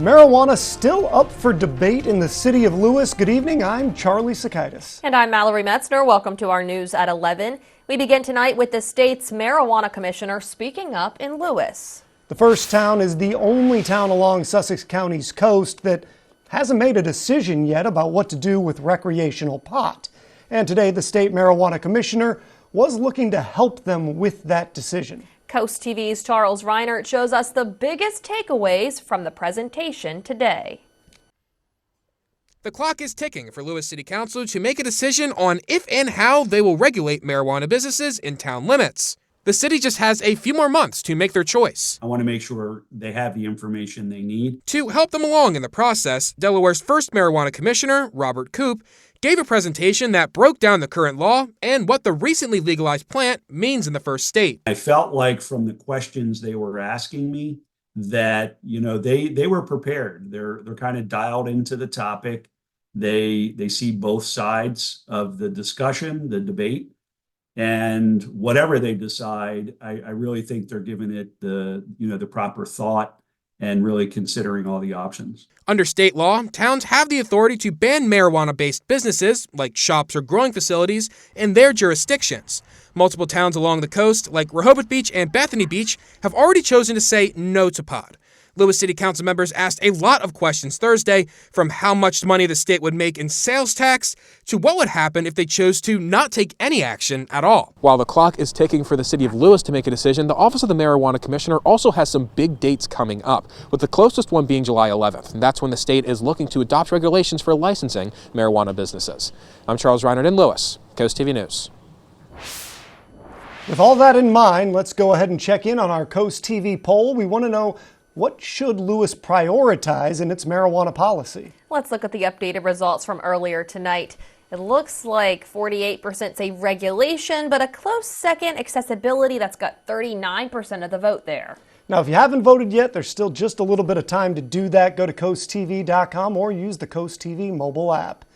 Marijuana still up for debate in the city of Lewes. Good evening, I'm Charlie Sakaitis. And I'm Mallory Metzner. Welcome to our news at 11. We begin tonight with the state's marijuana commissioner speaking up in Lewes. The first town is the only town along Sussex County's coast that hasn't made a decision yet about what to do with recreational pot. And today the state marijuana commissioner was looking to help them with that decision. Coast TV's Charles Reinert shows us the biggest takeaways from the presentation today. The clock is ticking for Lewes City Council to make a decision on if and how they will regulate marijuana businesses in town limits. The city just has a few more months to make their choice. I want to make sure they have the information they need. To help them along in the process, Delaware's first marijuana commissioner, Robert Coupe, gave a presentation that broke down the current law and what the recently legalized plant means in the first state. I felt like from the questions they were asking me that, they were prepared. They're kind of dialed into the topic. They see both sides of the discussion, the debate, and whatever they decide, I really think they're giving it the proper thought and really considering all the options. Under state law, towns have the authority to ban marijuana-based businesses, like shops or growing facilities, in their jurisdictions. Multiple towns along the coast, like Rehoboth Beach and Bethany Beach, have already chosen to say no to pot. Lewes City Council members asked a lot of questions Thursday, from how much money the state would make in sales tax to what would happen if they chose to not take any action at all. While the clock is ticking for the city of Lewes to make a decision, the Office of the Marijuana Commissioner also has some big dates coming up, with the closest one being July 11th. And that's when the state is looking to adopt regulations for licensing marijuana businesses. I'm Charles Reinert in Lewes, Coast TV News. With all that in mind, let's go ahead and check in on our Coast TV poll. We want to know, what should Lewes prioritize in its marijuana policy? Let's look at the updated results from earlier tonight. It looks like 48% say regulation, but a close second, accessibility. That's got 39% of the vote there. Now, if you haven't voted yet, there's still just a little bit of time to do that. Go to coasttv.com or use the Coast TV mobile app.